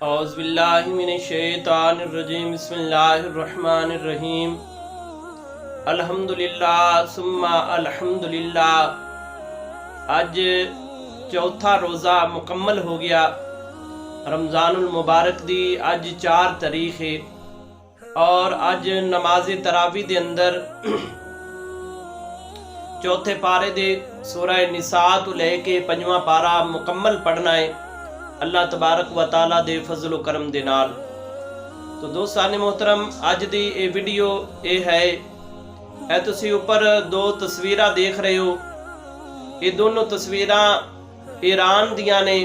औज़ुबिल्लाहिमिनश्शैतानिर्रजीम बिस्मिल्लाहिर्रहमानिर्रहीम अल्हम्दुलिल्लाह सुम्मा अल्हम्दुलिल्लाह। अज चौथा रोज़ा मुकम्मल हो गया रमज़ानुल मुबारक दी। अज 4 तारीख है और अज नमाज तरावी दे अंदर चौथे पारे दे सूरह निसा तो लैके 5वां पारा मुकम्मल पढ़ना है अल्लाह तबारक व ताला दे फजल करम दे नाल। तो दोस्ताने मोहतरम, अज दी ये वीडियो ये है, तुसी ऊपर 2 तस्वीरां देख रहे हो। ये दोनों तस्वीरां ईरान दियां ने।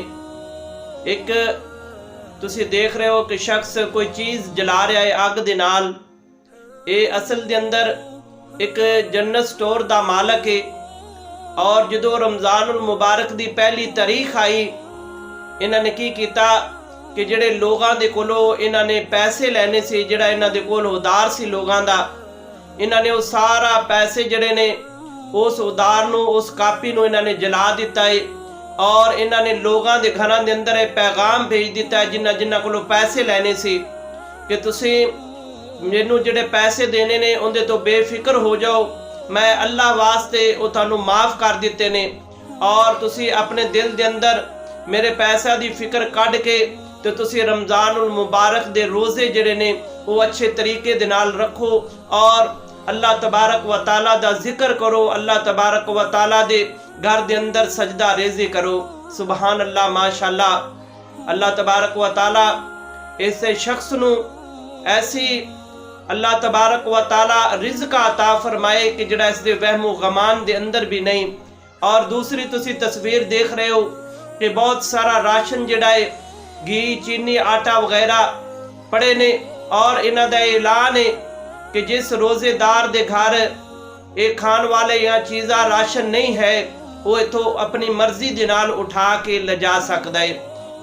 एक तुसी देख रहे हो कि शख्स कोई चीज़ जला रहा है अग दे नाल। ये असल दे अंदर एक जन्नत स्टोर दा मालक है और जो रमज़ानुल मुबारक दी पहली तारीख आई, इन्होंने की किया कि जिहड़े लोगों के कोलों इन्होंने पैसे लेने से, जिहड़ा इन्हां दे कोल उधार सी लोगों का, इन्होंने वो सारा पैसे जिहड़े ने उस उधार नूं, उस कापी नूं इन्होंने जला दिता है और इन्होंने लोगों के घरों के अंदर एक पैगाम भेज दिता है जिन्हां कोलों पैसे लेने से कि तुसीं मैनू जिहड़े पैसे देने ने उहदे तो बेफिक्र हो जाओ, मैं अल्लाह वास्ते वो तुहानू माफ़ कर दिते ने और तुसीं अपने दिल के अंदर मेरे पैसा की फिक्र कढ़ के तो तुसीं रमज़ानुल मुबारक दे रोज़े जिहड़े ने वो अच्छे तरीके दे नाल रखो और अल्लाह तबारक व ताला दा जिक्र करो, अल्लाह तबारक व ताला दे घर दे अंदर सजदा रेज़ी करो। सुबहान अल्लाह, माशाअल्लाह। अल्लाह तबारक व ताला ऐसे शख्स नू ऐसी अल्लाह तबारक व ताला रिज़्क अता फरमाए कि जिहड़ा इस दे वहमो गमान दे अंदर भी नहीं। और दूसरी तुसीं तस्वीर देख रहे हो कि बहुत सारा राशन जिहड़ा है, घी, चीनी, आटा वगैरह पड़े ने और इन्हां दा ऐलान है कि जिस रोज़ेदार दे घर ये खान वाले या चीज़ा राशन नहीं है वो इथों अपनी मर्जी दे नाल उठा के ले जा सकदा है।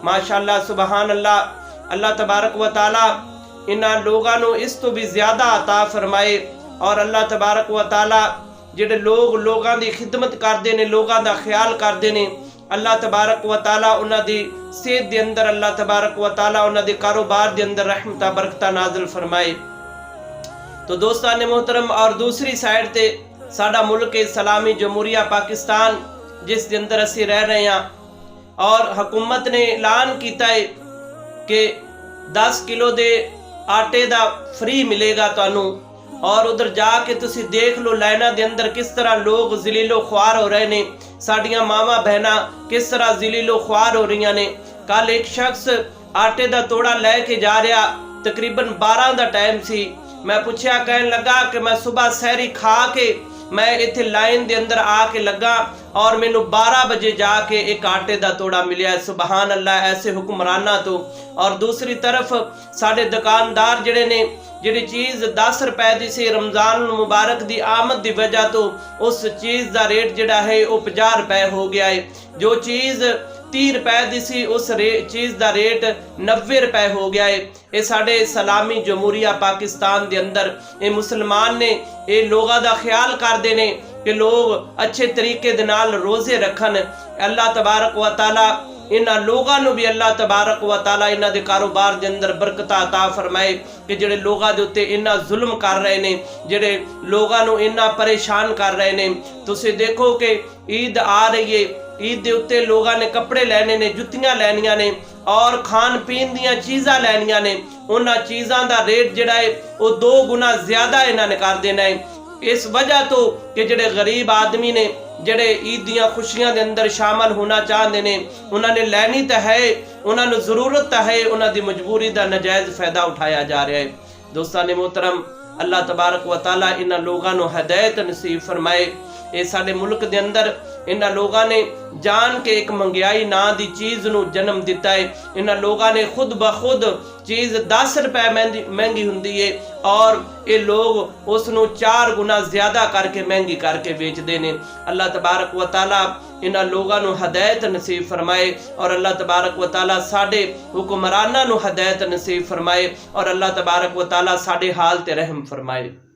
माशाअल्लाह, सुबहान अल्लाह। अल्लाह तबारक व ताला इन्हां लोगां नूं इस तो भी ज़्यादा अता फरमाए और अल्लाह तबारक व ताला जिहड़े लोगां दी खिदमत करदे ने, लोगां दा ख्याल करदे ने, अल्लाह तबारक व ताला उन्हां दी सेहत दे अंदर, अल्लाह तबारक व ताला उन्हां दे कारोबार दे अंदर रहमतां बरकतां नाज़िल फरमाए। तो दोस्ताने मोहतरम, और दूसरी साइड ते साडा मुल्क है सलामी जमहूरिया पाकिस्तान, जिस दे अंदर असीं रह रहे हैं और हुकूमत ने ऐलान किया है कि 10 किलो दे आटे दा फ्री मिलेगा तुहानू। और उधर जाके तुसी देख लो लाइना दे अंदर किस तरह लोग ज़लीलो ख्वार हो रहे ने, साड़ियाँ मावा बहना किस तरह ज़लीलो ख्वार हो रही ने। कल एक शख्स आटे दा तोड़ा लैके जा रहा, तकरीबन 12 दा टाइम सी। मैं पूछा, कहन लगा कि मैं सुबह सहरी खा के मैं इत्थे लाइन दे अंदर आके लगा और मैनू 12 बजे जाके एक आटे दा तोड़ा मिलिया। सुबहान अल्लाह, ऐसे हुक्मराना तो। और दूसरी तरफ साढ़े दुकानदार जिहड़े ने, जिहड़ी चीज़ 10 रुपए दी सी रमज़ान मुबारक दी आमद की वजह तो उस चीज़ का रेट जिहड़ा है वो 50 रुपए हो गया है। जो चीज़ 30 रुपए दी सी उस चीज़ का रेट 90 रुपए हो गया है। ये साढ़े सलामी जमहूरिया पाकिस्तान के अंदर ये मुसलमान ने, ये लोगों का ख्याल करते हैं कि लोग अच्छे तरीके दे नाल रोज़े रखन। अल्लाह तबारक व ताला इन्हां लोगों नूं भी अल्लाह तबारक व ताला इन्हां दे कारोबार दे अंदर बरकत अता फरमाए कि जिहड़े लोगों दे उत्ते इन्ना जुल्म कर रहे ने, जिहड़े लोगों नूं इन्ना परेशान कर रहे ने। तुसीं देखो कि ईद आ रही है, ईद दे उत्ते लोगों ने कपड़े लैने ने, जुत्तियां लैनियां ने और खान पीन दियां चीज़ां लैनियां ने। उन्हां चीज़ां दा रेट जिहड़ा है वो 2 गुना ज़्यादा इन्हां ने कर देना है। इस वजह तो कि जिहड़े गरीब आदमी ने, जिहड़े ईद दियां खुशियां दे अंदर शामिल होना चाहते ने, उन्होंने लैनी तो है, उन्होंने ज़रूरत तो है, उन्हों की मजबूरी का नजायज़ फ़ायदा उठाया जा रहा है। दोस्ताने मोहतरम, अल्लाह तबारक व ताला इन्हां लोगों को हदायत नसीब फरमाए। ये साडे मुल्क दे अंदर इन्हां लोगों ने जान के एक महंगाई ना दी चीज़ नूं जन्म दिता है। इन्हां लोगों ने खुद ब खुद चीज़ 10 रुपए महंगी हुंदी है और ये लोग उसनूं 4 गुना ज़्यादा करके महंगी करके बेचते हैं। अल्लाह तबारक व ताला इन्हां लोगों को हदायत नसीब फरमाए और अल्लाह तबारक व ताला साडे हुक्मरानां नूं हदायत नसीब फरमाए और अल्लाह तबारक व ताला साडे हाल ते रहम फरमाए।